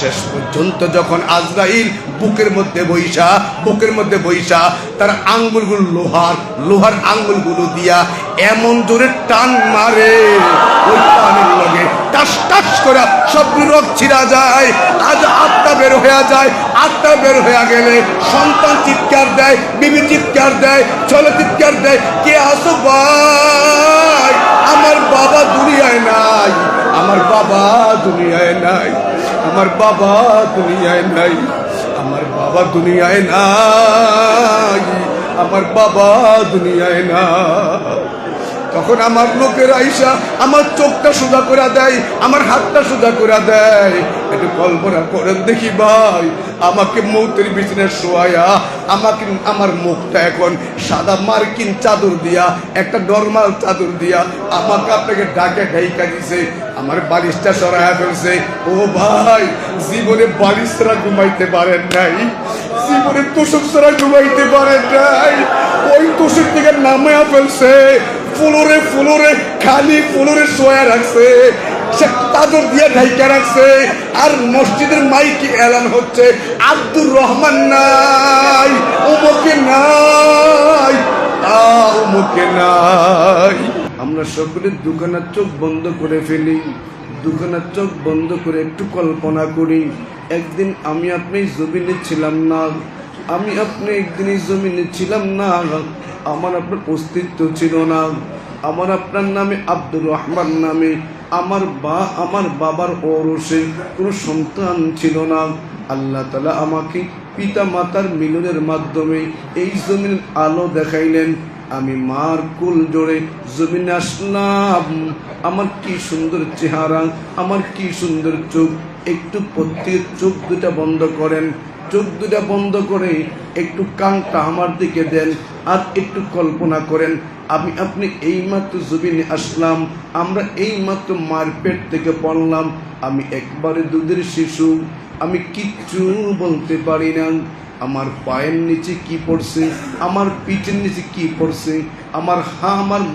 শেষ পর্যন্ত যখন আজরাইল বুকের মধ্যে বইসা তার আঙ্গুলগুলো লোহার আঙ্গুলগুলো দিয়া এমন জোরে টান মারে, ওই টানের লগে টাস টাস করে সবগুলো রক্ত ছিঁড়া যায়। আজ আত্মা বের হয়ে যায়। আত্মা বের হয়ে গেলে সন্তান চিৎকার দেয়, বিবি চিৎকার দেয়, ছেলে চিৎকার দেয়, কে আসো ভাই, আমার বাবা দুনিয়ায় নাই, আমার বাবা দুনিয়ায় নাই, আমার বাবা দুনিয়ায় নাই, আমার বাবা দুনিয়ায় নাই, আমার বাবা দুনিয়ায় নাই। তখন আমার লোকের আইসা আমার চোখটা সোজা করে দেয়, আমার হাতটা সোজা করে দেয়। একটু কল্পনা করেন দেখি ভাই, আমাকে মৌতের বিছানায় শোয়ায়া আমাকে আমার মুখটা এখন সাদা মার্কিন চাদর দিয়া, একটা নরমাল চাদর দিয়া আমাকে আপনাকে ডাকে ঢাইকা দিছে, আমার বালিশটা সরাইয়া ফেলছে। ও ভাই, জীবনে বালিশ ছাড়া ঘুমাইতে পারেন নাই, জীবনে তোষক ছাড়া ঘুমাইতে পারেন নাই, ওই তোষক থেকে নামায়া ফেলছে, ফ্লোরে খালি ফ্লোরে শোয়া রাখছে, সে চাদর দিয়ে ঢাইকা রাখছে। আর মসজিদের মাইকে এলান হচ্ছে, আব্দুর রহমান নাই, অমুকে নাই, অমুকে নাই। আমরা সকলে দোকানের চোখ বন্ধ করে ফেলি, দোকানের চোখ বন্ধ করে একটু কল্পনা করি, একদিন আমি আপনি জমিনে ছিলাম না, আমি আপনি একদিনই জমিনে ছিলাম না, আমার আপনার অস্তিত্ব ছিল না, আমার আপনার নামে আব্দুর রহমান নামে আমার বাবার ঔরসে কোনো সন্তান ছিল না। আল্লাহ তাআলা আমাকে পিতা মাতার মিলনের মাধ্যমে এই জমিনের আলো দেখাইলেন, আমি মার কুল জোড়ে জমিনে আসলাম। আমার কি সুন্দর চেহারা, আমার কি সুন্দর চোখ। একটু প্রত্যেক চোখ দুটা বন্ধ করেন, চোখ দুটা বন্ধ করে একটু কানটা আমার দিকে দেন, আর একটু কল্পনা করেন আমি আপনি এইমাত্র জমিনে আসলাম, আমরা এইমাত্র মার পেট থেকে পড়লাম, আমি একবারে দুধের শিশু, আমি কিচ্ছু বলতে পারি না। আমার পায়ের নিচে কি পড়ছে, আমার পিঠের নিচে কি পড়ছে, আমার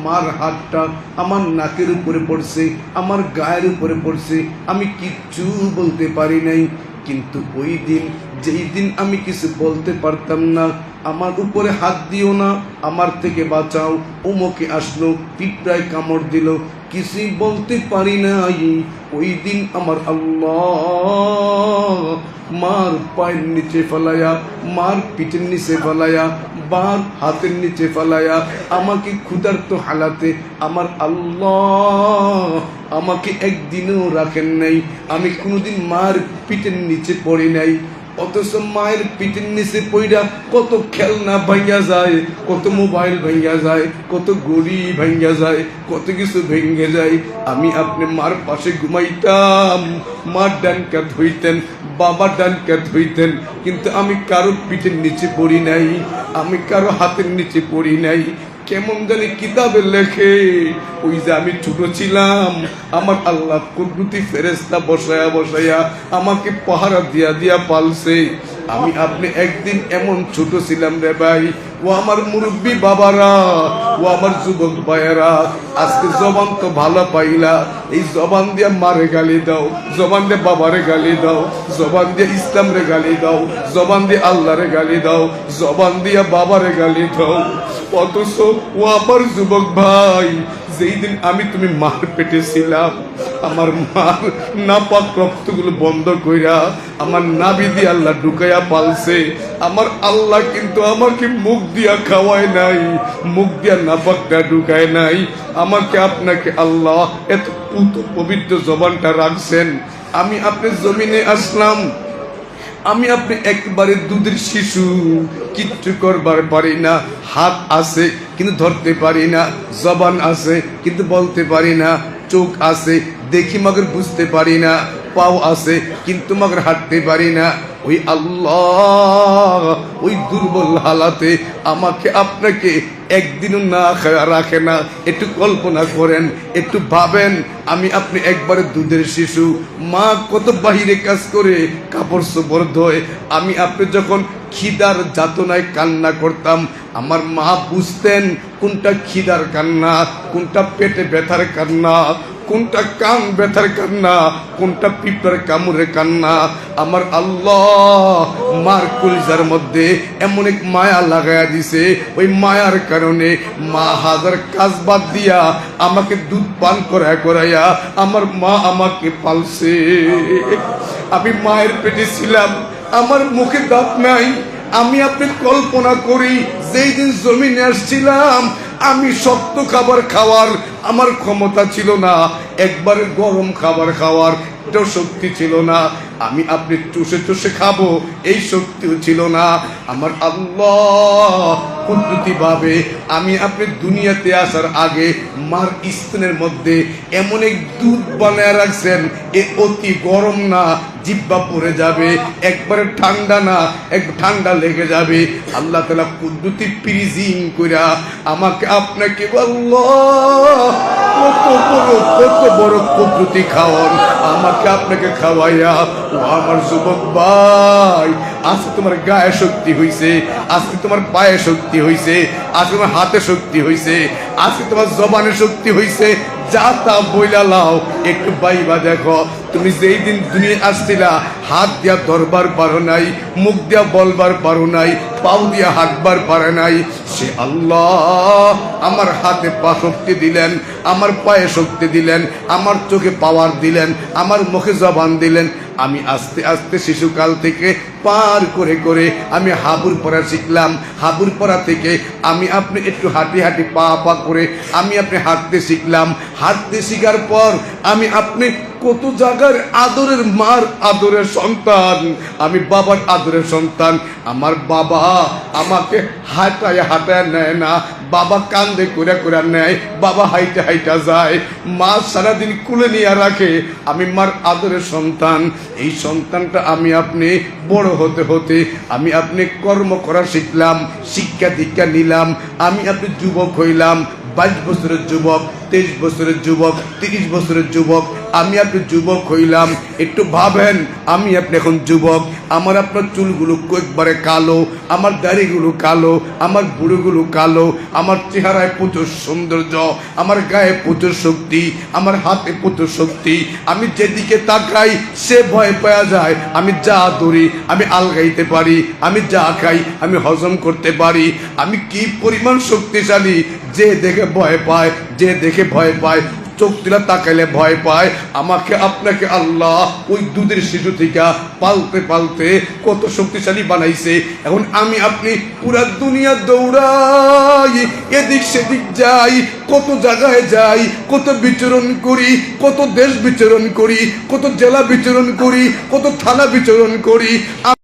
মার হাতটা আমার নাকের উপরে পড়ছে, আমার গায়ের উপরে পড়ছে, আমি কিচ্ছু বলতে পারি নাই। কিন্তু ওই দিন, যেই দিন আমি কিছু বলতে পারতাম না, আমার উপরে হাত দিও না, আমার থেকে বাঁচাও, ওমকে আসলো, পিঁপড়ায় কামড় দিল, কিছুই বলতে পারি নাই। ওই দিন আমার আল্লাহ মার পায়ের নিচে ফেলায়া, মার পিঠের নিচে ফেলায়া, বার হাতের নিচে ফেলায়া আমাকে ক্ষুধার্ত হালাতে আমার আল্লাহ আমাকে একদিনও রাখেন নাই। আমি কোনোদিন মার পিঠের নিচে পড়ি নাই, অথচ মায়ের পিঠের নিচে পইরা কত খেলনা ভাঙ্গা যায়, কত মোবাইল ভাঙ্গা যায়, কত গড়ি ভাঙ্গা যায়, কত কিছু ভেঙে যায়। আমি আপনি মার পাশে ঘুমাইতাম, মার ডান কাঁধ হইতেন, বাবার ডান কাঁধ হইতেন, কিন্তু আমি কারো পিঠের নিচে পড়ি নাই, আমি কারো হাতের নিচে পড়ি নাই। কেমন জানি কিতাবে লেখে, ওই যে আমি ছোট ছিলাম, আমার আল্লাহ কুদরতি ফেরেশতা বসায়া আমাকে পাহারা দিয়া পালছে। আমি আপনি একদিন এমন ছোট ছিলাম রে ভাই, ও আমার মুরব্বী বাবারা, ও আমার যুবক ভাইয়েরা, আজকে জবান তো ভালো পাইলা, এই জবান দিয়ে মারে গালি দাও, জবান দিয়ে বাবারে গালি দাও, জবান দিয়ে ইসলাম রে গালি দাও, জবান দিয়ে আল্লাহ রে গালি দাও, জবান দিয়ে বাবারে গালি দাও। অথচ ও আমার যুবক ভাই, যেই দিন আমি তুমি মার পেটে ছিলাম, আমার মার নাপাক রক্তগুলো বন্ধ কইরা আমার নাভি দিয়ে আল্লাহ ঢুকাইয়া পালছে। আমার আল্লাহ কিন্তু আমাকে মুখ দিয়া খাওয়ায় নাই, মুখ দিয়া নাপাকটা ঢুকায় নাই। আমাকে আপনাকে আল্লাহ এত পবিত্র জবানটা রাখছেন। আমি আপনি জমিনে আসলাম, আমি আপনি একবারে দুধের শিশু, কিচ্ছু করবার পারি না। হাত আছে কিন্তু ধরতে পারি না, জবান আছে কিন্তু বলতে পারি না, চোখ আছে দেখি মগর বুঝতে পারি না, পাও আছে কিন্তু মগর হাঁটতে পারি না। ওই আল্লাহ ওই দুর্বল হালাতে আমাকে আপনাকে একদিনও না রাখে না। একটু কল্পনা করেন, একটু ভাবেন, আমি আপনি একবারে দুধের শিশু, মা কত বাহিরে কাজ করে কাপড় চোপড় ধোয়, আমি আপনি যখন খিদার যাতনায় কান্না করতাম, আমার মা বুঝতেন কোনটা খিদার কান্না, কোনটা পেটে ব্যথার কান্না। কোনটা কান ব্যথার কান্না, কোনটা পিঁপড়ার কামড়ের কান্না। আমার আল্লাহ মার কলিজার মধ্যে এমন এক মায়া লাগায়া দিছে, ওই মায়ার কারণে মা হাজার কাজ বাদ দিয়া আমাকে দুধ পান করাইয়া আমার মা আমাকে পালছে। আমি মায়ের পেটে ছিলাম, আমার মুখে দাঁত নাই। আমি আপনি কল্পনা করি যেই দিন জমিনে আসছিলাম, আমি শক্ত খাবার খাওয়ার আমার ক্ষমতা ছিল না, একবার গরম খাবার খাওয়ার এটাও শক্তি ছিল না, আমি আপনি চুষে চুষে খাবো এই শক্তিও ছিল না। আমার আল্লাহ কুদরতি ভাবে আমি আপনি দুনিয়াতে আসার আগে মার স্তনের মধ্যে এমন এক দুধ বানায় রাখছেন, এ অতি গরম না, জিব্বা পড়ে যাবে, একবারে ঠান্ডা না, এক ঠান্ডা লেগে যাবে। আল্লাহ তাআলা কুদরতি ফ্রিজিং কইরা আমাকে আপনাকে আল্লাহ কত বড় কুদরতি খাওয়ান আমাকে আপনাকে খাওয়াইয়া। ও আমার যুবক ভাই, আজকে তোমার গায়ে শক্তি হইছে, আজকে তোমার পায়ে শক্তি হইছে, আজকে তোমার হাতে শক্তি হইছে, আজকে তোমার জবানে শক্তি হইছে, যা তা বইলা লাও। একটু বাইবা দেখো, তুমি যেই দিন দুনিয়া আসছিলা হাত দিয়া ধরবার পারো নাই, মুখ দিয়া বলবার পারো নাই, পাও দিয়া হাঁটবার পারে নাই, সে আল্লাহ আমার হাতে পা শক্তি দিলেন, আমার পায়ে শক্তি দিলেন, আমার চোখে পাওয়ার দিলেন, আমার মুখে জবান দিলেন। আমি আস্তে আস্তে শিশুকাল থেকে পার করে করে আমি হাবুর পড়া শিখলাম। হাবুর পড়া থেকে আমি আপনি একটু হাঁটি হাঁটি পা পা করে আমি আপনি হাঁটতে শিখলাম। হাঁটতে শিখার পর আমি আপনি কত জায়গার আদরের মার আদরের সন্তান, আমি বাবার আদরের সন্তান। আমার বাবা আমাকে হাঁটায় হাঁটায় নেয় না, বাবা কান্দে করে করে নেয়, বাবা হাইটা হাইটা যায়, মা সারাদিন কুলে নিয়ে রাখে। আমি মার আদরের সন্তান। এই সন্তানটা আমি আপনি বড় হতে হতে আমি আপনি কর্ম করা শিখলাম, শিক্ষা দীক্ষা নিলাম, আমি আপনি যুবক হইলাম। 22 বছরের যুবক, 23 বছরের যুবক, 30 বছরের যুবক, আমি আপনি যুবক হইলাম। একটু ভাবেন, আমি আপনি এখন যুবক, আমার আপনার চুলগুলো একবারে কালো, আমার দাড়িগুলো কালো, আমার বুড়োগুলো কালো, আমার চেহারায় প্রচুর সৌন্দর্য, আমার গায়ে প্রচুর শক্তি, আমার হাতে প্রচুর শক্তি। আমি যেদিকে তাকাই সে ভয় পাওয়া যায়। আমি যা ধরি আমি আলগাইতে পারি, আমি যা খাই আমি হজম করতে পারি। আমি কি পরিমাণ শক্তিশালী, যে দেখে ভয় পায়, যে দেখে ভয় পায়, চোখ দিলা তাকাইলে ভয় পায়। আমাকে আপনাকে আল্লাহ ওই দুধের শিশু থেকে পালতে পালতে কত শক্তিশালী বানাইছে। এখন আমি আপনি পুরা দুনিয়া দৌড়াই, এদিক সেদিক যাই, কত জায়গায় যাই, কত বিচরণ করি, কত দেশ বিচরণ করি, কত জেলা বিচরণ করি, কত থানা বিচরণ করি।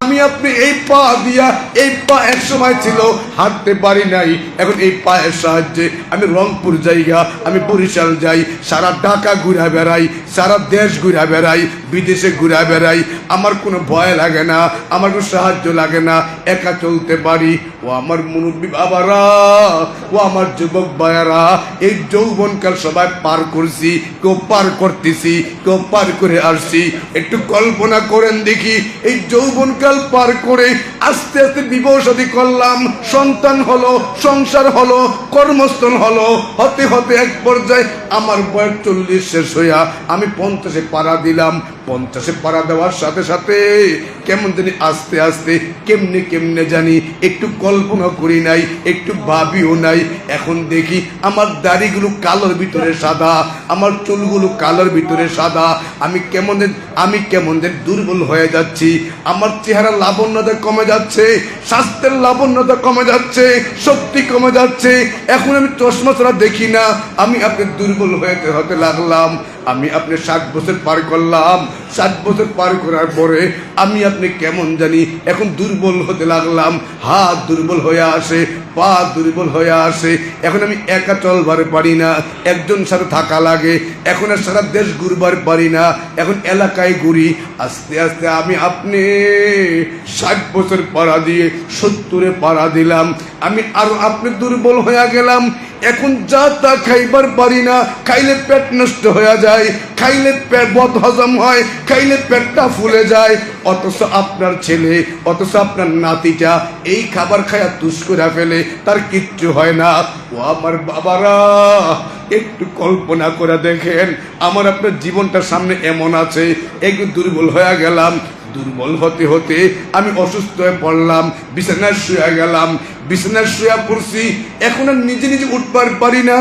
আমি আপনি এই পা দিয়া, এই পা এক সময় ছিল হাঁটতে পারি নাই, এখন এই পায়ের সাহায্যে আমি রংপুর যাইগা, আমি বরিশাল যাই, সারা ঢাকা ঘুরা বেড়াই, সারা দেশ ঘুরা বেড়াই, বিদেশে ঘুরা বেড়াই। আমার কোনো ভয় লাগে না, আমার কোনো সাহায্য লাগে না, একা চলতে পারি। ও আমার মুরব্বী বাবারা, ও আমার যুবক ভাইয়ারা, এই যৌবনকাল সবাই পার করছি, কেউ পার করতেছি, কেউ পার করে আসছি। একটু কল্পনা করেন দেখি, এই যৌবনকাল পার করে আস্তে আস্তে বিবাহ শাদী করলাম, সন্তান হলো, সংসার হলো, কর্মস্থল হলো, হতে হতে এক পর্যায়ে আমার বয়স 40 শেষ হইয়া আমি 50-এ পাড়া দিলাম। 50-এ পাড়া দেওয়ার সাথে সাথে কেমন জানি আস্তে আস্তে কেমনে কেমনে জানি একটু কল্পনা করি নাই, একটু ভাবিও নাই। এখন দেখি আমার দাড়িগুলো কালোর ভিতরে সাদা, আমার চুলগুলো কালোর ভিতরে সাদা। আমি কেমন দুর্বল হয়ে যাচ্ছি, আমার চেহারা লাবণ্যতা কমে যাচ্ছে, স্বাস্থ্যের লাবণ্যতা কমে যাচ্ছে, শক্তি কমে যাচ্ছে। এখন আমি চশমা ছাড়া দেখি না, আমি আপনি দুর্বল হতে লাগলাম। আমি আপনি 60 বছর পার করলাম। 60 বছর পার করার পরে আমি আপনি কেমন জানি এখন দুর্বল হতে লাগলাম। হাত দুর্বল হয়ে আসে, পা দুর্বল হয়ে আসে। এখন আমি একা চলবার পারি না, একজন সাথে থাকা লাগে। এখন আর সারা দেশ ঘুরবার পারি না, এখন এলাকায় ঘুরি। আস্তে আস্তে আমি আপনি 60 বছর পাড়া দিয়ে 70-এ পাড়া দিলাম। আমি আরো আপনি দুর্বল হয়ে গেলাম। এখন যা তা খাইবার পারি না, খাইলে পেট নষ্ট হয়ে যায়, খাইলে পেট বদ হজম হয়, খাইলে পেটটা ফুলে যায়। অথচ আপনার ছেলে, অথচ আপনার নাতিটা এই খাবার খায়া তুষ করে ফেলে, তার কিচ্ছু হয় না। ও আমার বাবারা, ও একটু কল্পনা করে দেখেন, আমার আপনার জীবনটা সামনে এমন আছে, একটু দুর্বল হয়ে গেলাম, দুর্বল হতে হতে আমি অসুস্থ হয়ে পড়লাম, বিছানায় শুয়ে গেলাম, বিছানায় শুয়ে পড়ছি, এখন আর নিজে নিজে উঠবার পারি না,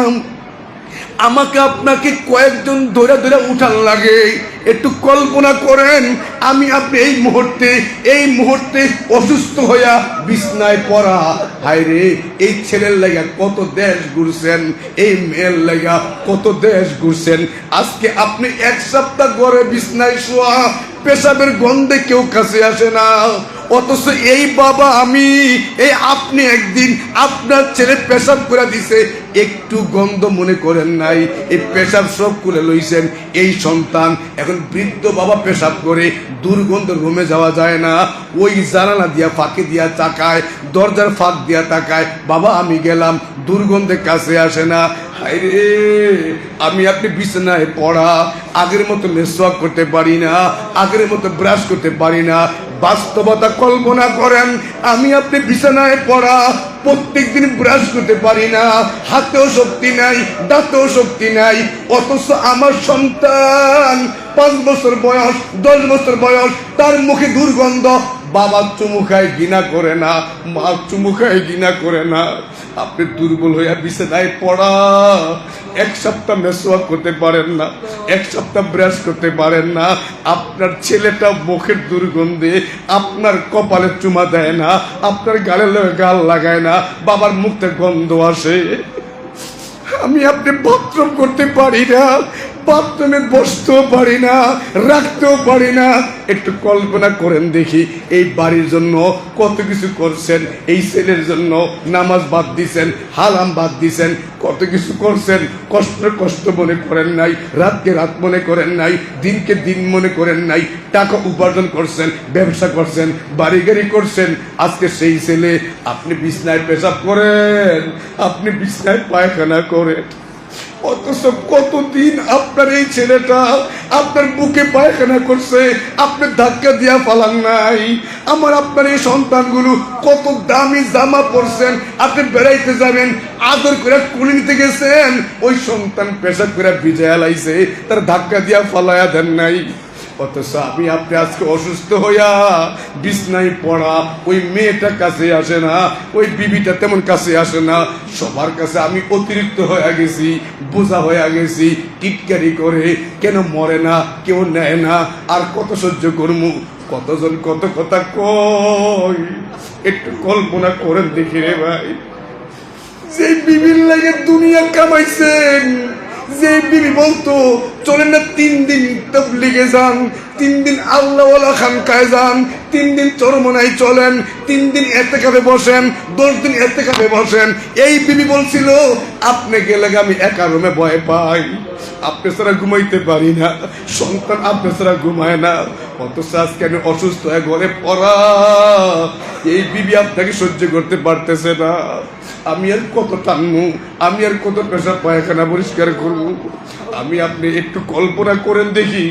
আমাকে আপনাকে কয়েকজন ধরে ধরে উঠান লাগে। একটু কল্পনা করেন, আমি আপনি এই মুহূর্তে অসুস্থ হইয়া বিছনায় পড়া। হায় রে, এই ছেলের লাগা কত দেশ ঘুরছেন, এই মেয়ের লাগা কত দেশ ঘুরছেন, আজকে আপনি এক সপ্তাহ ঘরে বিছনায় শোয়া, পেশাবের গন্ধে কেউ কাছে আসে না, অথচ এই বাবা আমি, এই আপনি একদিন আপনার ছেলে পেশাব করে দিছে, একটু গন্ধ মনে করেন নাই, এই পেশাব সব খুলে লইছেন। এই সন্তান এখন বৃদ্ধ বাবা পেশাব করে, দুর্গন্ধ রুমে যাওয়া যায় না, ওই জানালা দিয়া ফাঁকি দিয়া তাকায়, দরজার ফাঁক দিয়া তাকায়, বাবা আমি গেলাম, দুর্গন্ধে কাছে আসে না। হায়রে, আমি আপনি বিছানায় পড়া, আগের মতো মেসওয়াক করতে পারি না, আগের মতো ব্রাশ করতে পারি না। বাস্তবতা কল্পনা করেন, আমি আপনি বিছানায় পড়া, প্রত্যেক দিন ব্রাশ করতে পারি না, হাতেও শক্তি নাই, দাঁতেও শক্তি নাই, অথচ আমার সন্তান 5 বছর বয়স, 10 বছর বয়স, তার মুখে দুর্গন্ধ, বাবা চুমু খায় ঘৃণা করে না, মা চুমু খায় ঘৃণা করে না। আপনি দুর্বল হইয়া বিছানায় পড়া, এক সপ্তাহ মেসওয়াক করতে পারেন না, এক সপ্তাহ ব্রাশ করতে পারেন না, আপনার ছেলেটা মুখের দুর্গন্ধে আপনার কপালে চুমা দেয় না, আপনার গালে গাল লাগায় না, বাবার মুখে গন্ধ আসে। আমি আপনি বাথরুম করতে পারি না, বাথরুমে বসতেও পারি না, রাখতেও পারি না। একটু কল্পনা করেন দেখি, এই বাড়ির জন্য কত কিছু করছেন, এই ছেলের জন্য নামাজ বাদ দিছেন, হারাম বাদ দিছেন, কত কিছু করছেন, কষ্ট মনে করেন নাই, রাতকে রাত মনে করেন নাই, দিনকে দিন মনে করেন নাই, টাকা উপার্জন করছেন, ব্যবসা করছেন, বাড়ি গাড়ি করছেন। আজকে সেই ছেলে আপনি বিছনায় পেশাব করেন, আপনি বিছনায় পায়খানা করেন, অথচ কতদিন আপনার এই ছেলেটা আপনার বুকে পায়খানা করছে, আপনি ধাক্কা দিয়া ফালান নাই। আমার আপনার এই সন্তানগুলো কত দামি জামা পরছেন, আপনি বেড়াইতে যাবেন, আদর করে কুলি নিতে গেছেন, ওই সন্তান পেশাব করে ভিজায়া লাইছে, তার ধাক্কা দিয়া ফালায়া দেন নাই। অথচ আমি আপনি আজকে অসুস্থ হইয়া বিছনায় পড়া, ওই মেয়েটা কাছে আসে না, ওই বিবিটা তেমন কাছে আসে না, সবার কাছে আমি অতিরিক্ত হয়ে গেছি, বোঝা হয়ে গেছি, টিটকারি করে, কেন মরে না, কেউ নেয় না, আর কত সহ্য করবো, কতজন কত কথা কই। একটু কল্পনা করেন দেখি রে ভাই, যে বিবির লাগে দুনিয়া কামাইছেন, যে বিবি বলতো চলেন না 3 দিন তাবলীগে যান, 3 দিন আল্লাহওয়ালা খানকায় যান, 3 দিন চরমনায় চলেন, 3 দিন ইতিকাফে বসেন, 10 দিন ইতিকাফে বসেন, এই বিবি বলছিল আপনি গেলে আমি একা রুমে ভয় পাই, আপনি ছাড়া ঘুমাইতে পারি না, সন্তান আপনি ছাড়া ঘুমায় না। অথচ আজকে আমি অসুস্থ হয়ে ঘরে পড়া, এই বিবি আপনাকে সহ্য করতে পারতেছে না। আমি আর কত টানবো, আমি আর কত পেশাব পায়খানা পরিষ্কার করবো। আমি আপনি একটু কল্পনা করেন দেখি,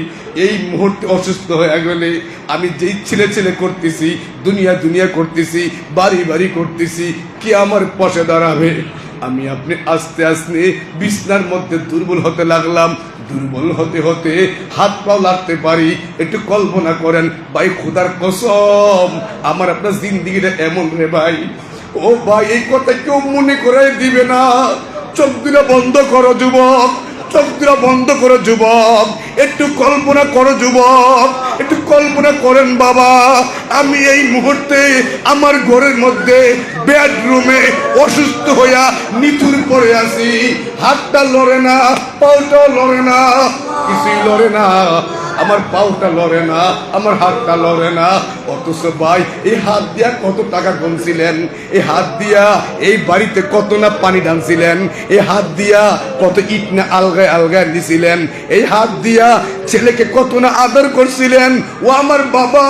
এই মুহূর্তে অসুস্থ হয়ে গেলে আমি যেই ছেলে করতেছি, দুনিয়া করতেছি, বাড়ি করতেছি, কি আমার পাশে দাঁড়াবে? আমি আপনি আস্তে আস্তে বিছনার মধ্যে দুর্বল হতে লাগলাম, দুর্বল হতে হতে হাত পাও লাগতে পারি। একটু কল্পনা করেন ভাই, খোদার কসম, আমার আপনার জিন্দিগিটা এমন রে ভাই। ও ভাই, এই কথা কেউ মনে করাই দিবে না। চোখ দুটো বন্ধ করো যুবক, চোখ দুটো বন্ধ করো যুবক, একটু কল্পনা করো যুবক, একটু কল্পনা করেন বাবা, আমি এই মুহূর্তে আমার ঘরের মধ্যে বেডরুমে অসুস্থ হইয়া নিচুর পড়ে আছি, হাতটা লড়ে না, পাউটাও লড়ে না, কিছুই লড়ে না, আমার পাউটা লড়ে না, আমার হাতটা লড়ে না। অথচ ভাই, এই হাত দিয়া কত টাকা গুনছিলেন, এই হাত দিয়া এই বাড়িতে কত না পানি ঢালছিলেন, এই হাত দিয়া কত ইট না আলগায় দিছিলেন, এই হাত দিয়া ছেলেকে কত না আদর করছিলেন। ও আমার বাবা,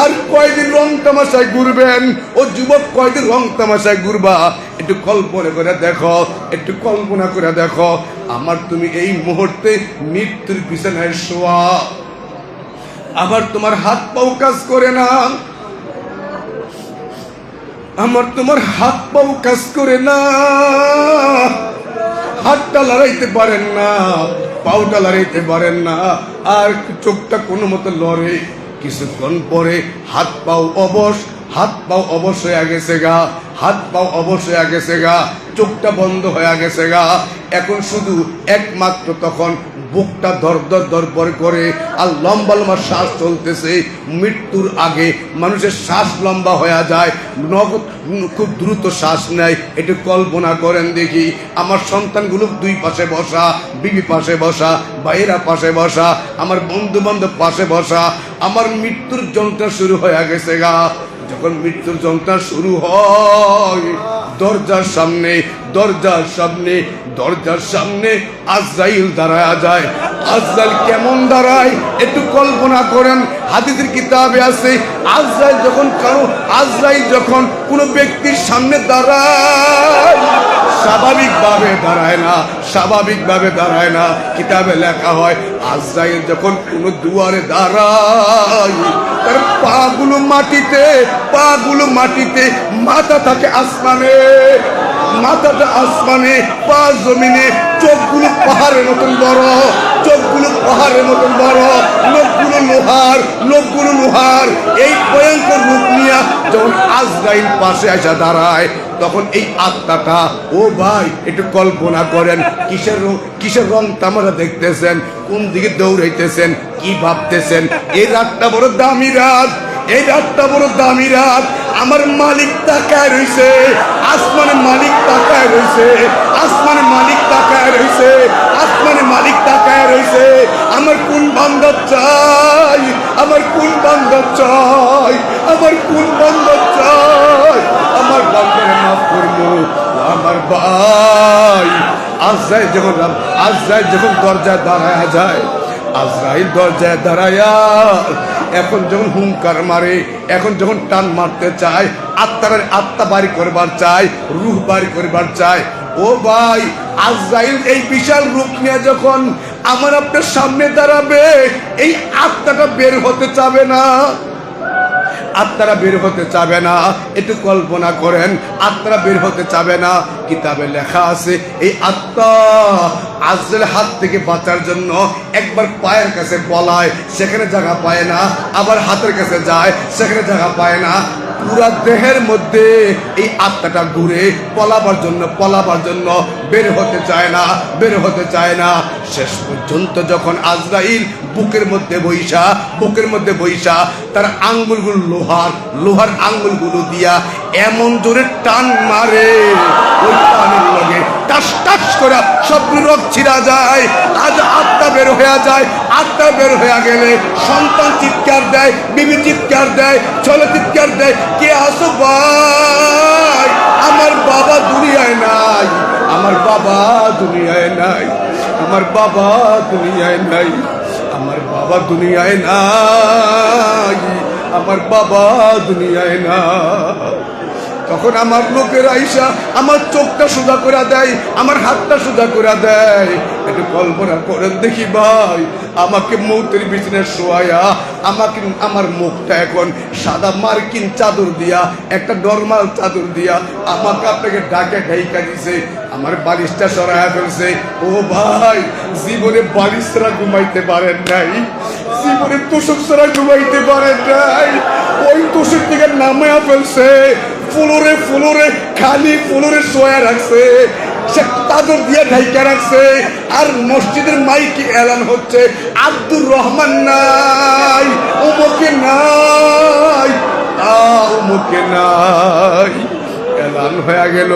আর কয়দিন রং তামাশায় ঘুরবেন? ও যুবক, কয়দিন রং তামাশায় ঘুরবা? একটু কল্পনা করে দেখো, একটু কল্পনা করে দেখো, আমার তুমি এই মুহূর্তে মৃত্যুর বিছানায় শোয়া, আবার তোমার হাত পাও কাজ করে না, আমার তোমার হাত পাও কাজ করে না, হাতটা লড়াইতে পারেন না, পাউটা লড়াইতে পারেন না, আর চোখটা কোনো মতো লড়ে। কিছুক্ষণ পরে হাত পাও অবশ হয়ে গেছে গা, হাত পাও অবশ হয়ে গেছে গা, চোখটা বন্ধ হয়ে গেছে গা। এখন শুধু একমাত্র তখন বুকটা ধর করে, আর লম্বা লম্বা শ্বাস চলতেছে। মৃত্যুর আগে মানুষের শ্বাস লম্বা হয়ে যায়, খুব দ্রুত শ্বাস নেয়। একটু কল্পনা করেন দেখি, আমার সন্তানগুলো দুই পাশে বসা, বিবি পাশে বসা, ভাইয়েরা পাশে বসা, আমার বন্ধু বান্ধব পাশে বসা, আমার মৃত্যুর যন্ত্রণা শুরু হয়ে গেছে গা। যখন মৃত্যুর যন্ত্রণা শুরু হয়, দরজার সামনে আজরাইল দাঁড়ায়া যায়। আজরাইল কেমন দাঁড়ায় একটু কল্পনা করেন। হাদিসের কিতাবে আছে, আজরাইল যখন কোনো ব্যক্তির সামনে দাঁড়ায়, স্বাভাবিকভাবে দাঁড়ায় না। কিতাবে লেখা হয়, আজরাইল যখন কোনো দুয়ারে দাঁড়ায়, তার পাগুলো মাটিতে, মাথা থাকে আসমানে, পা জমিনে, চোখগুলো পাহাড়ের মতন বড়, লোকগুলো লোহার। এই ভয়ঙ্কর রূপ নিয়ে যখন আজরাইল পাশে আসা দাঁড়ায়, তখন এই আত্মাটা, ও ভাই একটু কল্পনা করেন, কিসের রং তামারা দেখতেছেন, কোন দিকে দৌড়াইতেছেন, কি ভাবতেছেন। এই রাতটা বড় দামি রাত, আমার মালিক তাকায় রইছে, আসমানে মালিক তাকায় রইছে, আমার কোন বান্দা চাই, আমার বান্দারে মাফ করবো। আমার ভাই আজরাইল যখন দরজায় দাঁড়ায়া যায়, আজরাইল দরজায় দাঁড়ায়া এখন যখন হুঙ্কার মারে, এখন যখন টান মারতে চায়, আত্মা বাড়ি করবার চায়, রূহ বাড়ি করবার চায়। ও ভাই, আজরাইল এই বিশাল রূপ নিয়ে যখন আমার আপনার সামনে দাঁড়াবে, এই আত্মাটা বের হতে চাবে না। একটু কল্পনা করেন, আত্মারা বের হতে চাবে না। কিতাবে লেখা আছে, এই আত্মা আজরাইলের হাত থেকে বাঁচার জন্য একবার পায়ের কাছে পলায়, সেখানে জায়গা পায় না, আবার হাতের কাছে যায়, সেখানে জায়গা পায় না। পুরা দেহের মধ্যে এই আত্মাটা ঘুরে পলাবার জন্য বের হতে চায় না। শেষ পর্যন্ত যখন আজরাইল বুকের মধ্যে বইসা তার আঙ্গুলগুলো লোহার আঙ্গুলগুলো দিয়া এমন জোরে টান মারে, ওই টানের লগে টাস করে সবগুলো রক্ত ছিঁড়া যায়। আজ আত্মা বের হয়ে গেলে সন্তান চিৎকার দেয়, বিবি চিৎকার দেয়, ছেলে চিৎকার দেয়, কে আসো ভাই, আমার বাবা দুনিয়ায় নাই, আমার বাবা দুনিয়ায় নাই। তখন আমার লোকের আইসা আমার চোখটা সোজা করে দেয়, আমার হাতটা সোজা করে দেয়। একটু কল্পনা করেন দেখি ভাই, আমাকে মৌতের বিছানায় শোয়ায়া আমার মুখটা এখন সাদা মার্কিন চাদর দিয়া, একটা নরমাল চাদর দিয়া আমাকে আপনাকে ঢাকা দিছে, আমার বালিশটা সরাইয়া ফেলছে। ও ভাই, জীবনে বালিশ ছাড়া ঘুমাইতে পারেন নাই, জীবনে তোষক ছাড়া ঘুমাইতে পারেন নাই, ওই তোষক থেকে নামায়া ফেলছে, ফ্লোরে শোয়া রাখছে, সে চাদর দিয়ে ঢাইকা রাখছে। আর মসজিদের মাইকে এলান হচ্ছে, আব্দুর রহমান নাই, অমুকে নাই, এলান হয়ে গেল,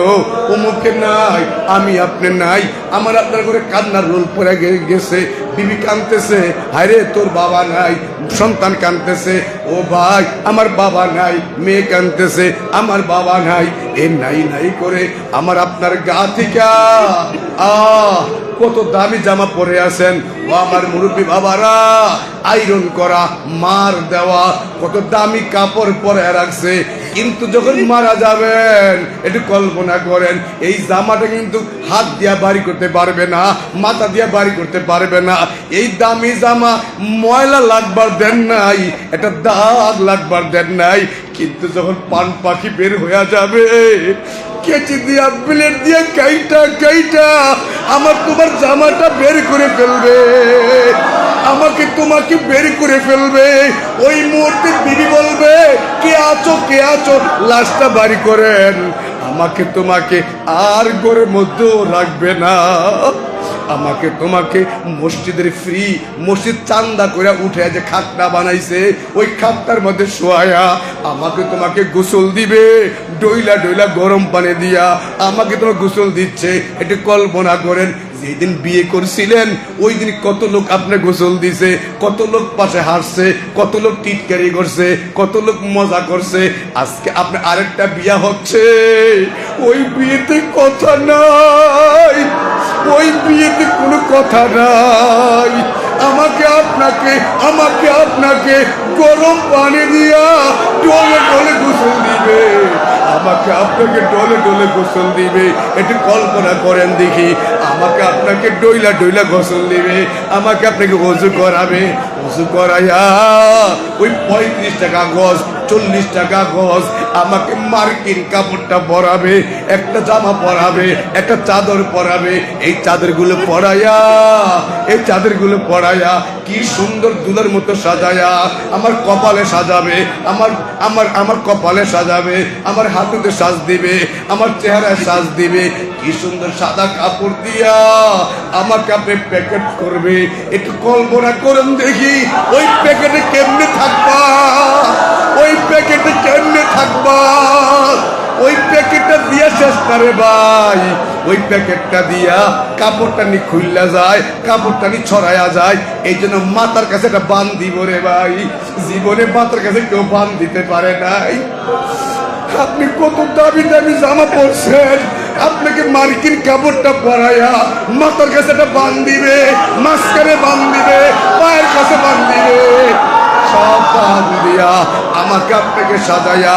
অমুকে নাই, আমি আপনি নাই। আমার আপনার করে কান্নার রোল পড়ে গেছে। বিবি কাঁদতেছে, হায়রে তোর বাবা নাই, সন্তান কাঁদতেছে, ও ভাই আমার বাবা নাই, মেয়ে কাঁদতেছে, আমার বাবা নাই। এ নাই করে আমার আপনার গা থেকে কত দামি জামা পরে আছেন, ও আমার মুরব্বী বাবারা, আয়রন করা, মার দেওয়া, কত দামি কাপড় পরে রাখছে। কিন্তু যখন মারা যাবেন একটু কল্পনা করেন, এই জামাটা কিন্তু হাত দিয়া বাড়ি করতে পারবে না, মাথা দিয়া বাড়ি করতে পারবে না। এই দামি জামা ময়লা লাগবার দেন নাই, এটা দাগ লাগবার দেন নাই। কিন্তু যখন পান পাখি বের হয়ে যাবে, কেচি দিয়া ব্লেড দিয়ে কাইটা কাইটা আমার তোমার জামাটা বের করে ফেলবে, আমাকে তোমাকে বের করে ফেলবে। ওই মুহূর্তে বিবি বলবে, কে আছো কে আছো, লাশটা বাড়ি করেন, আমাকে তোমাকে আর ঘরের মধ্যেও রাখবে না। আমাকে তোমাকে মসজিদের ফ্রি মসজিদ চান্দা করে উঠে যে খাটটা বানাইছে, ওই খাটটার মধ্যে শোয়া আমাকে তোমাকে গোসল দিবে, ডইলা ডইলা গরম পানি দিয়া আমাকে তোমার গোসল দিচ্ছে। একটু কল্পনা করেন, যেদিন বিয়ে করছিলেন ওই দিন কত লোক আপনার গোসল দিছে, কত লোক পাশে হাসছে, কত লোক টিটকারি করছে, কত লোক মজা করছে। আজকে আপনার আরেকটা বিয়া হচ্ছে, ওই বিয়েতে কথা নাই, ওই বিয়েতে কোনো কথা নাই। আমাকে আপনাকে গরম পানি দিয়া ডলে ডলে গোসল দিবে, আমাকে আপনাকে ডলে ডলে গোসল দিবে। একটু কল্পনা করেন দেখি, আমাকে আপনাকে ডইলা ডইলা গোসল দিবে, আমাকে আপনাকে ওযু করাবে, ওযু করাইয়া ওই 35 টাকা গজ 40 টাকা গজ আমাকে মার্কিন কাপড়টা পরাবে, একটা জামা পরাবে, একটা চাদর পরাবে। এই চাদরগুলো পরাইয়া কি সুন্দর দুলের মতো সাজায়া আমার কপালে সাজাবে, আমার কপালে সাজাবে, আমার হাঁটুতে সাজ দিবে, আমার চেহারায় সাজ দিবে। কি সুন্দর সাদা কাপড় দিয়া আমাকে আপনি প্যাকেট করবে। একটু কল্পনা করেন দেখি, ওই প্যাকেটে কেমনে থাকবা, ওই প্যাকেটে কেমনে থাকবা। ওই প্যাকেটটা দিয়া শেষ করে ভাই, ওই প্যাকেটটা দিয়া কাপড়টা নি খুললা যায়, কাপড়টা নি ছড়ায়া যায়। এই জন্য মাথার কাছে একটা বান দিব রে ভাই, জীবনে মাথার কাছে কেউ বান দিতে পারে নাই। আপনি কত দামি দামি জামা পরছেন, আপনাকে মার্কিন কাপড়টা পরাইয়া মাথার কাছে একটা বান দিবে, মাঝখানে বান দিবে, পায়ের কাছে বান দিবে, সব বান দিয়া আমাকে আপনাকে সাজাইয়া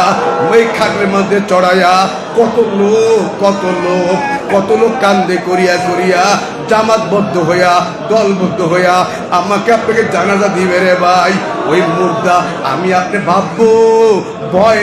ওই খাটের মধ্যে চড়াইয়া কত লোক কান্দে করিয়া করিয়া জামাতবদ্ধ হইয়া দলবদ্ধ হইয়া আমাকে আপনাকে জানাজা দিবে রে ভাই। ওই মুর্দা আমি আপনি ভাববো, ভয়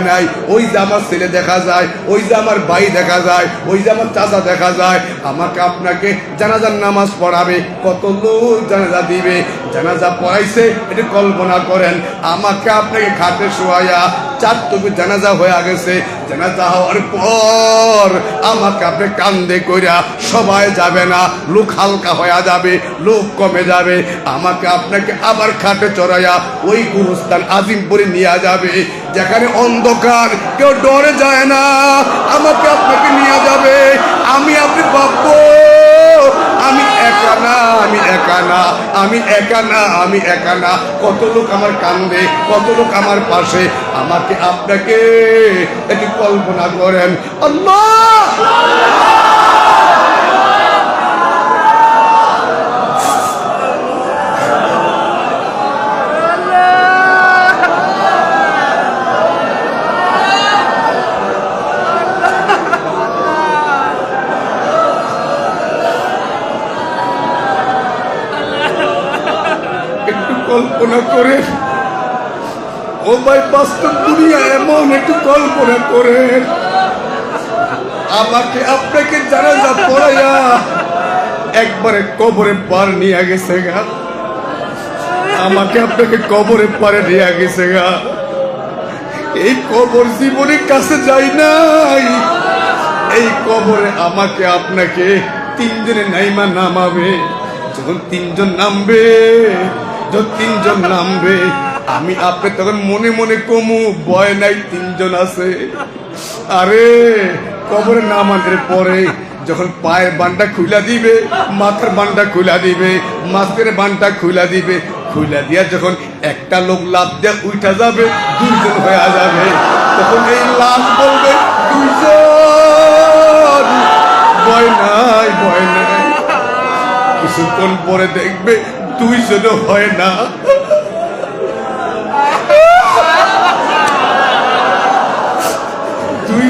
নাই। ওই যে আমার ছেলে দেখা যায়, ওই যে আমার ভাই দেখা যায়, ওই যে আমার চাচা দেখা যায়, আমাকে আপনাকে জানাজার নামাজ পড়াবে, কত লোক জানাজা দিবে। জানাজা পড়াইছে, এটা কল্পনা করেন, আমাকে আপনাকে খাটে শোয়াইয়া 4 টুকু জানাজা হয়ে গেছে। জানাজা হওয়ার পর আমাকে আপনি কান্দে কইরা সবাই যাবে না, লোক হালকা হয়ে যাবে, লোক কমে যাবে। আমাকে আপনাকে আবার খাটে চড়াইয়া ওই গুরুস্থান আজিমপুরে নিয়ে যাবে, যেখানে অন্ধকার, কেউ ডরে যায় না। আমাকে আপনাকে নিয়ে যাবে, আমি আপনি ভাববো আমি একা না, কত লোক আমার কান্দে, কত লোক আমার পাশে। আমাকে আপনাকে একটু কল্পনা করেন, আল্লাহ কল্পনা করে, ও ভাই বাস্তব দুনিয়া এমন, একটু কল্পনা করে আমাকে আপনাকে জানাজা পড়াইয়া একবারে কবরে পার নিয়ে গেছে গা, আমাকে আপনাকে কবরে পারে নিয়ে গেছে গা। এই কবর জীবনের কাছে যাই নাই, এই কবরে আমাকে আপনাকে 3 জনে নাইমা নামাবে। যখন 3 জন নামবে, আমি আপনি তখন মনে মনে কমু, ভয় নাই, 3 জন আছে। আরে কবরে নামানোর পরে যখন পায়ের বানটা খুলা দিবে, মাথার বানটা খুলা দিবে, মাঝখানে বানটা খুলা দিবে, খুলা দিয়া যখন একটা লোক লাফ দিয়ে উঠা যাবে, 2 জন হয়ে যাবে। তখন এই লাশ বলবে 2 জন, ভয় নাই। কিছুক্ষণ পরে দেখবে 2 জনও হয় না।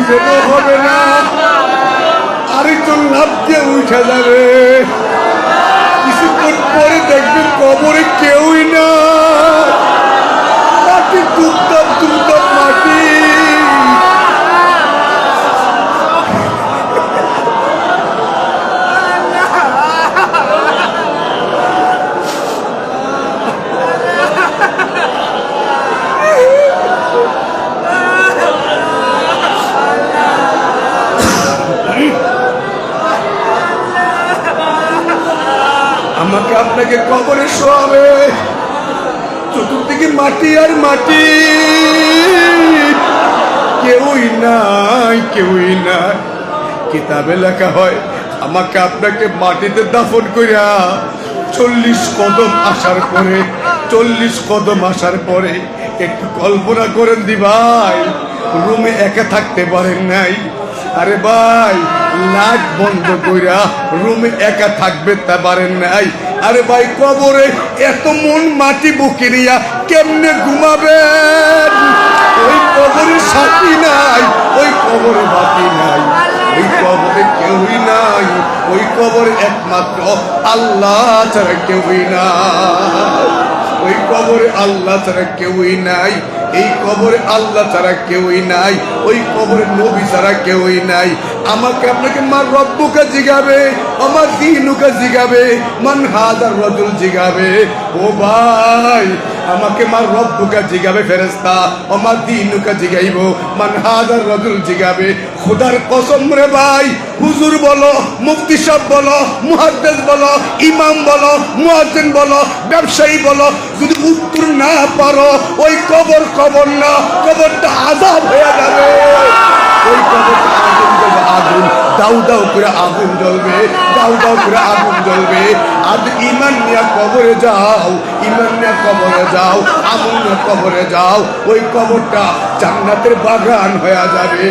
যেতে হবে না, আরেকজন লাভ দিয়ে উঠে যাবে। কিছুক্ষণ পরে দেখবেন কবরে কেউই না, মাটি টুকটাপ টুকটাপ মাটি। আমাকে আপনাকে কবরে শোয়াবে, চতুর্দিকে মাটি আর মাটি, কেউই নাই, কেউই নাই। কিতাবে লেখা হয় আমাকে আপনাকে মাটিতে দাফন কইরা 40 কদম আসার পরে, 40 কদম আসার পরে একটু কল্পনা করেন দি ভাই, রুমে একা থাকতে পারেন নাই। আরে ভাই, লাইট বন্ধ কইরা রুমে একা থাকবে তা পারেন নাই। আরে ভাই, কবরে এত মন মাটি বুকে নিয়া কেমনে ঘুমাবেন? ওই কবরে সাথী নাই, ওই কবরে বাতি নাই, ওই কবরে কেউই নাই, ওই কবরে একমাত্র আল্লাহ ছাড়া কেউই নাই, ওই কবরে আল্লাহ ছাড়া কেউই নাই, এই কবরে আল্লাহ ছাড়া কেউই নাই, ওই কবরে নবী ছাড়া কেউই নাই। আমাকে আপনাকে মার রব্বুকা জিগাবে, আমার দিনুকা জিগাবে, মান হাদার রাজুল জিগাবে। ও ভাই, আমাকে মার রব্বুকা জিগাবে ফেরেশতা, আমার দিনুকা জিগাইব, মান হাদার রাজুল জিগাবে। খোদার কসম রে ভাই, হুজুর বলো, মুফতি সাহেব বলো, মুহাদ্দিস বলো, ইমাম বলো, মুয়াজ্জিন বলো, ব্যবসায়ী বলো, যদি উত্তর না পারো, ওই কবর কবর না, কবরটা আযাব হয়ে যাবে। ওই কবরটা আগুন জ্বলবে, আগুন দাউ দাউ করে আগুন জ্বলবে, দাউ দাউ করে আগুন জ্বলবে। আর ইমান নিয়ে কবরে যাও, ইমান নিয়ে কবরে যাও, আমল নিয়ে কবরে যাও, ওই কবরটা জান্নাতের বাগান হয়ে যাবে।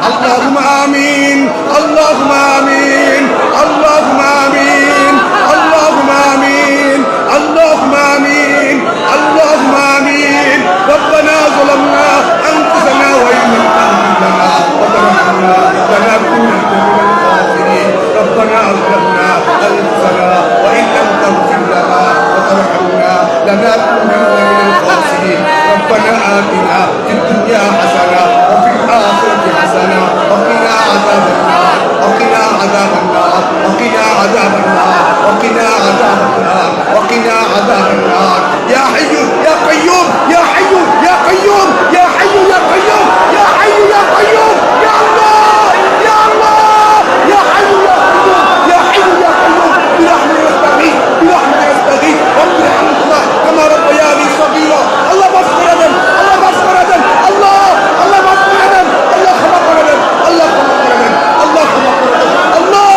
আল্লাহুম্মা আমিন, আল্লাহুম্মা আমিন, আল্লাহুম্মা আমিন, আল্লাহুম্মা আমিন, আল্লাহুম্মা আমিন, আল্লাহুম্মা আমিন। রব্বানা যালামনা আনফুসানা ওয়া ইন লাম তাগফির লানা ওয়া তারহামনা লানাকুনান্না মিনাল খাসিরিন। রব্বানা যালামনা আনফুসানা ওয়া ইন লাম তাগফির লানা ওয়া তারহামনা লানাকুনান্না মিনাল খাসিরিন। রব্বানা আতিনা ফিদ দুনিয়া হাসানা ওয়া ফিল আখিরাতি হাসানা ওয়া কিনা আযাবান নার, ওয়া কিনা আযাবান নার, ওয়া কিনা আযাবান নার, ওয়া কিনা আযাবান নার, ওয়া কিনা আযাবান নার। ইয়া হাইয়্যু ইয়া কাইয়্যুম, ইয়া হাইয়্যু ইয়া কাইয়্যুম, ইয়া হাইয়্যু ইয়া কাইয়্যুম, ইয়া হাইয়্যু ইয়া কাইয়্যুম, ইয়া আল্লাহ, ইয়া আল্লাহ, ইয়া হাইয়্যু ইয়া কাইয়্যুম, ইয়া হাইয়্যু ইয়া কাইয়্যুম, বিরহমাতিকা আস্তাগীথ, বিরহমাতিকা আস্তাগীথ, রব্বি ইরহামহুমা কামা রাব্বায়ানি সগীরা। আল্লাহ মাফ করে দেন, আল্লাহ মাফ করে দেন, আল্লাহ, আল্লাহ মাফ করে দেন, আল্লাহ ক্ষমা করে দেন, আল্লাহ ক্ষমা করে দেন, আল্লাহ ক্ষমা করে দেন, আল্লাহ,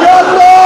ইয়া আল্লাহ।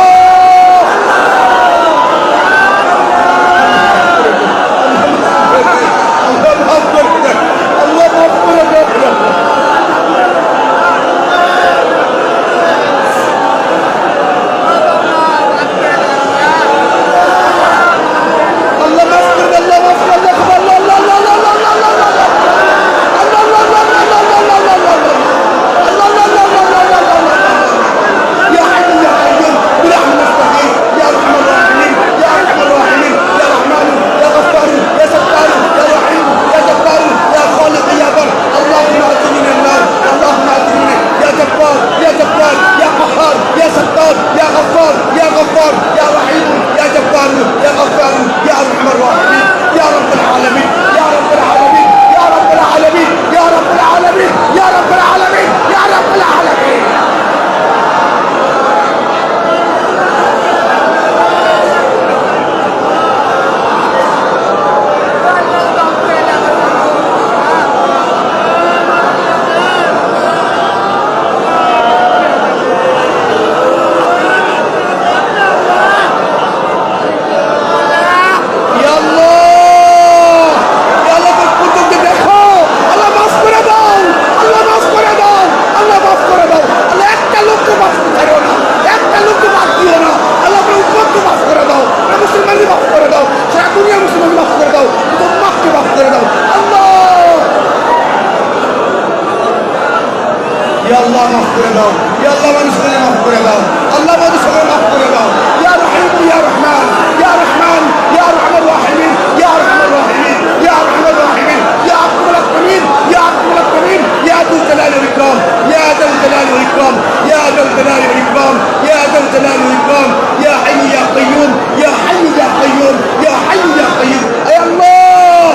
ইয়া আল্লাহ মাফ করে দাও, ইয়া আল্লাহ মানুষকে মাফ করে দাও, আল্লাহ মানুষকে মাফ করে দাও, ইয়া রহিম ইয়া রহমান, ইয়া রহমান ইয়া আরহামার রাহিমিন, ইয়া আরহামার রাহিমিন, ইয়া আরহামার রাহিমিন, ইয়া আকরামুল আকরামিন, ইয়া আকরামুল আকরামিন, ইয়া যুল জালালি ওয়াল ইকরাম, ইয়া যুল জালালি ওয়াল ইকরাম, ইয়া যুল জালালি ওয়াল ইকরাম, ইয়া যুল জালালি ওয়াল ইকরাম, ইয়া হাইয়্যু ইয়া কাইয়্যুম, ইয়া হাইয়্যু ইয়া কাইয়্যুম, ইয়া হাইয়্যু ইয়া কাইয়্যুম, ইয়া আল্লাহ,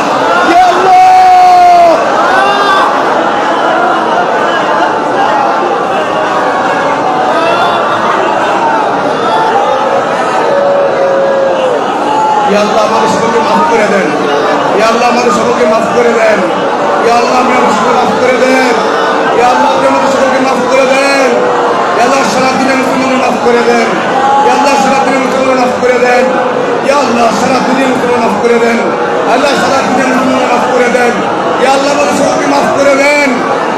ইয়া আল্লাহ। ইয়া আল্লাহ আমাদের সকলকে মাফ করে দেন, ইয়া আল্লাহ আমাদের সকলকে মাফ করে দেন, ইয়া আল্লাহ আপনি আমাদের সকলকে মাফ করে দেন, ইয়া আল্লাহ আপনি আমাদের সকলকে মাফ করে দেন, ইয়া আল্লাহ সারা দিনে মুসলমানদের মাফ করে দেন, ইয়া আল্লাহ সারা দিনে মুসলমানদের মাফ করে দেন, ইয়া আল্লাহ সারা দিনে মুসলমানদের মাফ করে দেন, আল্লাহ সারা দিনে মুসলমানদের মাফ করে দেন, ইয়া আল্লাহ আমাদের সকলকে মাফ করে দেন,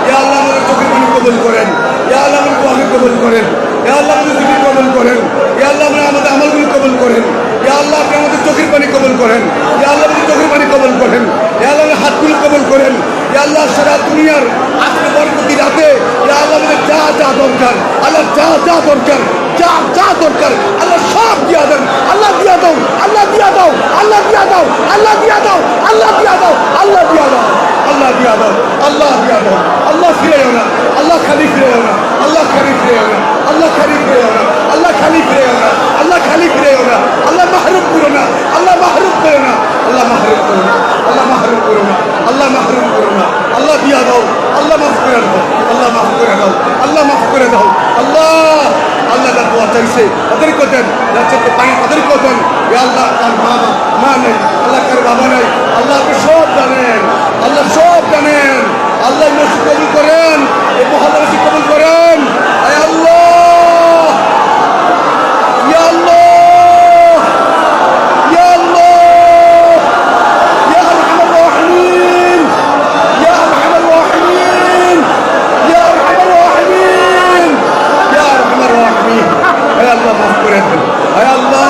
ইয়া আল্লাহ আমাদের চোখের পানি কবুল করেন, ইয়া আল্লাহ আমাদের দোয়া কবুল করেন, ইয়া আল্লাহ আমাদের জিকির কবুল করেন, ইয়া আল্লাহ আপনি আমাদের আমলগুলো কবুল করেন, ইয়া আল্লাহ আপনি আমাদের চোখের পানি কবুল করেন, ইয়া আল্লাহ আমাদের চোখের পানি কবুল করেন, ইয়া আল্লাহ আমাদের হাতগুলো কবুল করেন, ইয়া আল্লাহ সারা দুনিয়ার আজকে বরকতি রাতে ইয়া আল্লাহ আমাদের যা যা দরকার, আল্লাহ যা যা দরকার, যা যা দরকার আল্লাহ সব দিয়া দেন, আল্লাহ দিয়া দাও, আল্লাহ দিয়া দাও, আল্লাহ দিয়া দাও, আল্লাহ দিয়া দাও, আল্লাহ দিয়া দাও, আল্লাহ দিয়া দাও, আল্লাহ দিয়া দাও, আল্লাহ দিয়া দাও, আল্লাহ ফিরেও না, আল্লাহ খালি ফিরেও না, আল্লাহ খালি ফিরেও না, আল্লাহ খালি ফিরেও না, আল্লাহ খালি ফিরেও না, আল্লাহ খালি ফিরেও না, আল্লাহ মাহরুম করো না, আল্লাহ মাহরুম করো না, আল্লাহ মাহরুম করো না, আল্লাহ মাহরুম করো না, আল্লাহ মাহরুম করো না, আল্লাহ দিয়া দাও, আল্লাহ মাফ করে দাও, আল্লাহ মাফ করে দাও, আল্লাহ মাফ করে দাও, আল্লাহ আল্লাহ তার দোয়া চাইছে তাদেরকে দেন, যাচ্ছে পানি তাদেরকে দেন, আল্লাহ তার মা নেই, আল্লাহ কার বাবা নেই, আল্লাহ আপনি সব জানেন, আল্লাহ সব জানেন, আল্লাহ মসজিদ কবুল করেন, এই মহল্লাবাসী কবুল করেন, আয় আল্লাহ, ইয়া আল্লাহ, ইয়া আল্লাহ, ইয়া আরহামার রাহিমিন, ইয়া আরহামার রাহিমিন, ইয়া আরহামার রাহিমিন, ইয়া আরহামার রাহিমিন, আয় আল্লাহ মাফ করে দেন, আয় আল্লাহ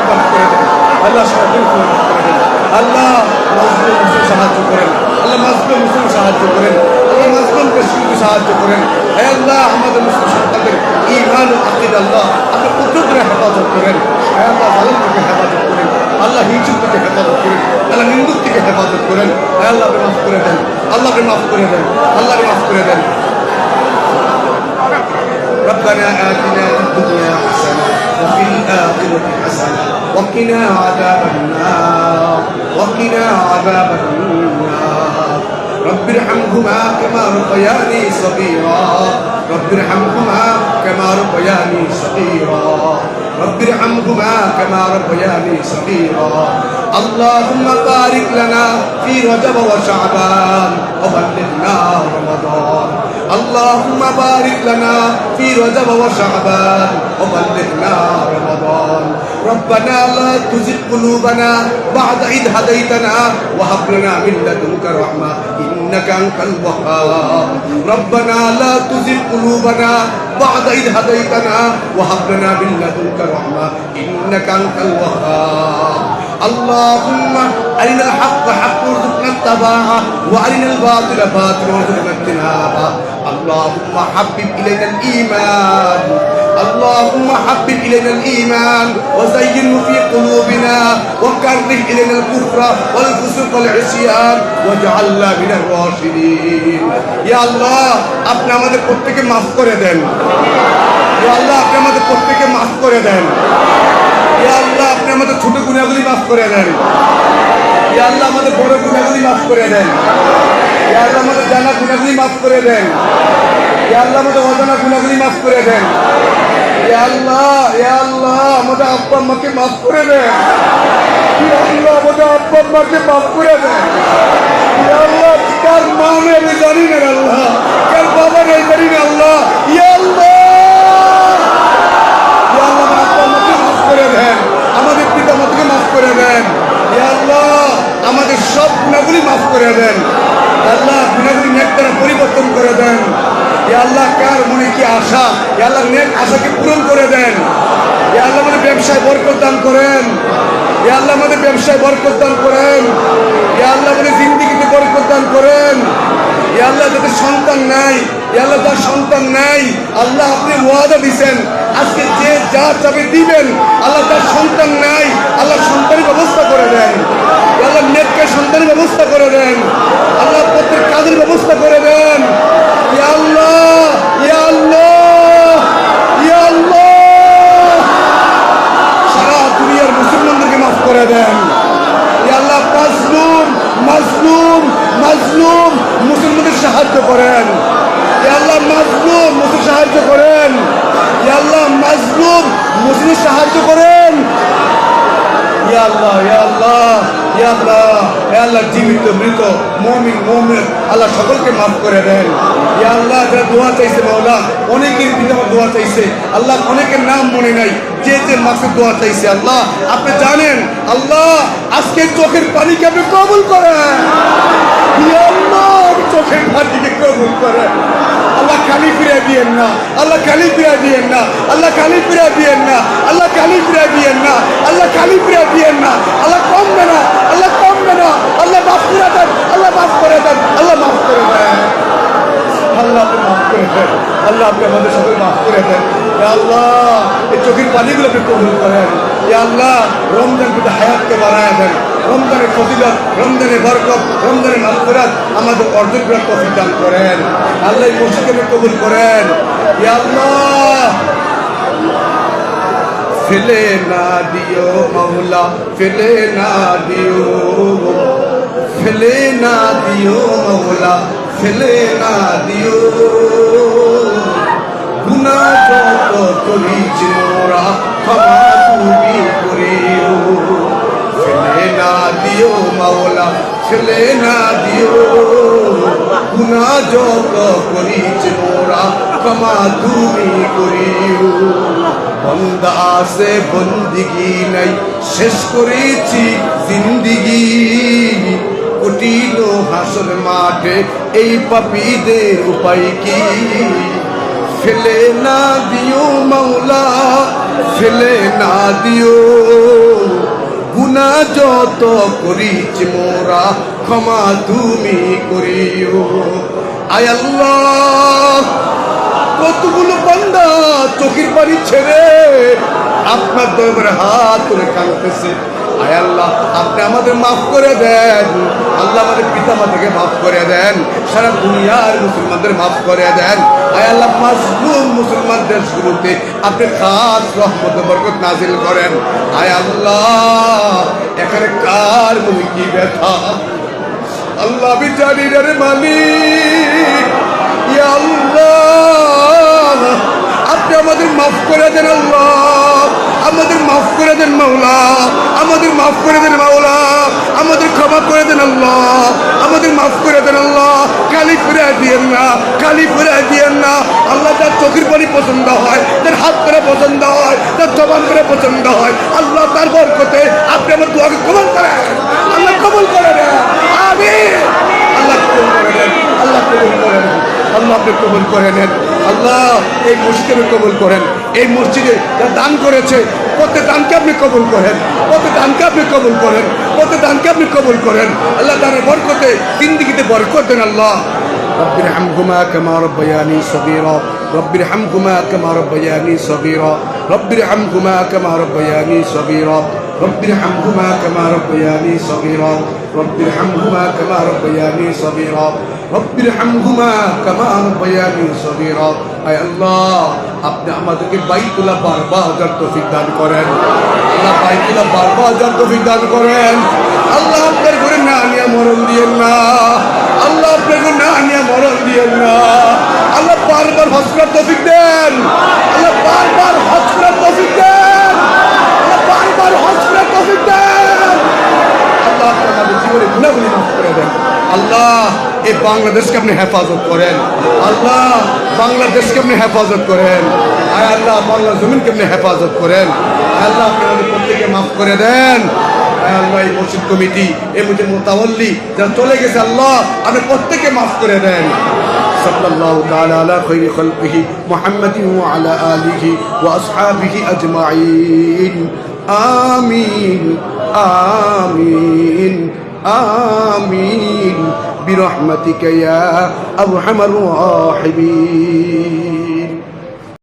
মাফ করে দেন, আল্লাহ সকলকে মাফ করে দেন, আল্লাহ মাজলুম মুসলিম সাহায্য করেন, আল্লাহ মাজলুম মুসলিম সাহায্য করেন, আল্লাহ মাজলুম মুসলিমকে সাহায্য করেন, হে আল্লাহ আমাদের মুসলিম সন্তানদের ঈমান ও আকীদা আল্লাহ আপনি কুতুবরে হেফাজত করেন, হে আল্লাহ জালিম থেকে হেফাজত করেন, আল্লাহ হিজুক থেকে হেফাজত করেন, আল্লাহ নিন্দুক থেকে হেফাজত করেন, হে আল্লাহ আপনি মাফ করে দেন, আল্লাহ আপনি মাফ করে দেন, আল্লাহ আপনি মাফ করে দেন। ربنا آتنا في الدنيا حسنة وفي الآخرة حسنة وقنا عذاب النار، وقنا عذاب النار. رب ارحمهما كما ربياني صغيرا، رب ارحمهما كما ربياني صغيرا، رب ارحمهما كما ربياني صغيرا. اللهم بارك لنا في رجب وشعبان وبلغنا رمضان، اللهم بارك لنا في رجب وشعبان وبلغنا رمضان. ربنا لا تزغ قلوبنا بعد إذ هديتنا وهب لنا من لدنك رحمة إنك أنت الوهاب. ربنا لا تزغ قلوبنا بعد إذ هديتنا وهب لنا من لدنك رحمة إنك أنت الوهاب. اللهم أرنا الحق حقا وارزقنا اتباعه وأرنا الباطل باطلا وارزقنا اجتنابه. اللهم حبب إلينا الإيمان، اللهم حبب إلينا الإيمان وزينه في قلوبنا وكره إلينا الكفر والفسوق والعصيان واجعلنا من الراشدين. يا الله আপনি আমাদের প্রত্যেককে মাফ করে দেন, ইয়া আল্লাহ আপনি আমাদের প্রত্যেককে মাফ করে দেন, ইয়া আল্লাহ আপনি আমাদের ছোট গুনাহগুলি মাফ করে দেন, ইয়া আল্লাহ আমাদের বড় গুনাহগুলি মাফ করে দেন, ইয়া আল্লাহ আমাদের জানা গুনাহগুলি মাফ করে দেন, ইয়া আল্লাহ আমাদের অজানা গুনাহগুলি মাফ করে দেন, ইয়া আল্লাহ আমাদের আব্বা আম্মাকে মাফ করে দেন, ইয়া আল্লাহ আমাদের আব্বা আম্মাকে মাফ করে দেন, ইয়া আল্লাহ কার মা নেই আমি জানি না আল্লাহ, কার বাবা নেই জানি না আল্লাহ, ইয়া আল্লাহ আমার আব্বা আম্মাকে মাফ করে দেন, আমাদের পিতা মাতাকে মাফ করে দেন, ইয়া আল্লাহ আমাদের সব গুনাহগুলি মাফ করে দেন, আল্লাহ গুনাহগুলি নেক দ্বারা পরিবর্তন করে দেন, ইয়া আল্লাহ কার মনে কি আশা, ইয়া আল্লাহ নেক আশাকে পূরণ করে দেন, ইয়া আল্লাহ আমাদের ব্যবসায় বরকত দান করেন, ইয়া আল্লাহ আমাদের ব্যবসায় বরকত দান করেন, ইয়া আল্লাহ আমাদের জিন্দেগিতে বরকত দান করেন, ইয়া আল্লাহ যাদের সন্তান নাই আল্লাহ যার সন্তান নাই আল্লাহ আপনি ওয়াদা দিবেন আজকে যে যা চাবে দিবেন আল্লাহ তার সন্তান নাই আল্লাহ সন্তানের ব্যবস্থা করে দেন আল্লাহ নেককে সন্তানের ব্যবস্থা করে দেন আল্লাহ প্রত্যেক কাজের ব্যবস্থা করে দেন ইয়া আল্লাহ ইয়া আল্লাহ ইয়া আল্লাহ সারা দুনিয়ার মুসলমানদেরকে মাফ করে দেন ইয়া আল্লাহ মাজলুম মাজলুম মাজলুম মুসলমানদের সাহায্য করেন ইয়া আল্লাহ মাজলুম মুসলিম সাহায্য করেন ইয়া আল্লাহ মাজলুম মুসলিম সাহায্য করেন ইয়া আল্লাহ ইয়া আল্লাহ ইয়া আল্লাহ ইয়া আল্লাহ জীবিত মৃত মুমিন মুমিন আল্লাহ সকলকে মাফ করে দেন ইয়া আল্লাহ যারা দোয়া চাইছে মাওলা অনেকের পিতা দোয়া চাইছে আল্লাহ অনেকের নাম মনে নাই যে যে মাসে দোয়া চাইছে আল্লাহ আপনি জানেন আল্লাহ আজকে চোখের পানিকে আপনি কবুল করেন ইয়া আল্লাহ চোখের পানিকে কবুল করেন আল্লাহ খালি ফিরে দিয়েন না আল্লাহ খালি ফিরে দিয়েন না আল্লাহ খালি ফিরে দিয়েন না আল্লাহ খালি ফিরে দিয়েন না আল্লাহ খালি ফিরে দিয়েন না আল্লাহ কমবে না আল্লাহ কমবে না আল্লাহ মাফ করে দেন আল্লাহ মাফ করে দেন আল্লাহ মাফ করে দেন আল্লাহ আপনি মাফ করে দেন আল্লাহ আপনি আমাদের সকল মাফ করে দেন ইয়া আল্লাহ এই চোখের পানিগুলো আপনি কবুল করেন ইয়া আল্লাহ রমজান কিন্তু হায়াতকে বাড়ায় দেন রমজানের ফজিলত রমজানের বরকত রমজানের মাগফিরাত আমাদের অর্জন করার তৌফিক দান করেন আল্লাহ এই মসজিদকে কবুল করেন ইয়া আল্লাহ ফেলে না দিও মাওলা ফেলে না দিও ফেলে না দিও মাওলা ফেলে না দিও গুনাহ যত করেছি মোরা ক্ষমা তুমি করিও ফেলে না দিও মাওলা ফেলে না দিও গুনাহ যত করেছি মোরা ক্ষমা তুমি করিও বন্দা আছে বন্দিগি নাই শেষ করেছি জিন্দিগি কঠিন হাসর মাঠে এই পাপীদের উপায় কি ফেলে না দিও মাওলা ফেলে না দিও গুনাহ যত করেছি মোরা ক্ষমা তুমি করিও আয় আল্লাহ কতগুলো বান্দা চোখের পানি ছেড়ে আপনার দরবারে হাত তুলে কাঁদতেছে আয় আল্লাহ আপনি আমাদের মাফ করে দেন আল্লাহ আমাদের পিতা মাতাকে মাফ করে দেন সারা দুনিয়ার মুসলমানদের মাফ করে দেন আয় আল্লাহ মাজলুম মুসলমান দেশগুলোতে আপনি খাস রহমত বরকত নাজিল করেন আয় আল্লাহ এখানে কার মনে কি ব্যথা আল্লাহ আমি জানি রে মালিক ইয়া আল্লাহ আপনি আমাদের মাফ করে দেন আল্লাহ আমাদের মাফ করে দেন মাওলা আমাদের মাফ করে দেন মাওলা আমাদের ক্ষমা করে দেন আল্লাহ আমাদের মাফ করে দেন আল্লাহ খালি ফিরে দিয়েন না খালি ফিরে দিয়েন না আল্লাহ তার চোখের পানি পছন্দ হয় তার হাত করে পছন্দ হয় তার জবান করে পছন্দ হয় আল্লাহ তার বরকতে আপনি আমার দোয়াকে কবুল করেন আল্লাহ কবুল করে দেন আমিন আল্লাহ কবুল করে দেন আল্লাহ কবুল করে দেন আল্লাহ আপনি কবুল করে নেন আল্লাহ এই মসজিদে কবুল করেন এই মসজিদে যা দান করেছে প্রত্যেক দানকে আপনি কবুল করেন প্রত্যেক দানকে আপনি কবুল করেন প্রত্যেক দানকে আপনি কবুল করেন আল্লাহ তার বরকতে জিন্দেগিতে বরকত দেন আল্লাহ رب ارحمهما كما ربياني صغيرا رب ارحمهما كما ربياني صغيرا رب ارحمهما كما ربياني صغيرا رب ارحمهما كما ربياني صغيرا رب ارحمهما كما ربياني صغيرا رب ارحمهما كما ربياني صغيرا اي الله আপনি আমাদেরকে বাইতুল্লাহ বারবার যার তৌফিক দান করেন আল্লাহ বাইতুল্লাহ বারবার যার তৌফিক দান করেন আল্লাহ আপনার ঘরে না নিয়ে মরণ দিয়েন না আল্লাহ আপনার ঘরে না নিয়ে মরণ দিয়েন না আল্লাহ বারবার হজ করার তৌফিক দেন আল্লাহ বারবার হজ করার তৌফিক দেন আল্লাহ বারবার হজ করার তৌফিক দেন আল্লাহ আমাদের জীবনে গুনাহগুলি মাফ করে দেন আল্লাহ এই বাংলাদেশকে আপনি হেফাজত করেন আল্লাহ বাংলাদেশকে আপনি হেফাজত করেন আয় আল্লাহ বাংলা জমিনকে আপনি হেফাজত করেন আল্লাহ আপনি আমাদের প্রত্যেককে মাফ করে দেন আয় আল্লাহ এই মসজিদ কমিটি এই মসজিদ মোতাওয়াল্লি যারা চলে গেছে আল্লাহ আপনি প্রত্যেককে মাফ করে দেন সাল্লাল্লাহু তাআলা আলা খায়রি খালকিহি মুহাম্মাদিন ওয়া আলা আলিহি ওয়া আসহাবিহি আজমাইন আমিন আমিন আমিন برحمتك يا أرحم الراحمين.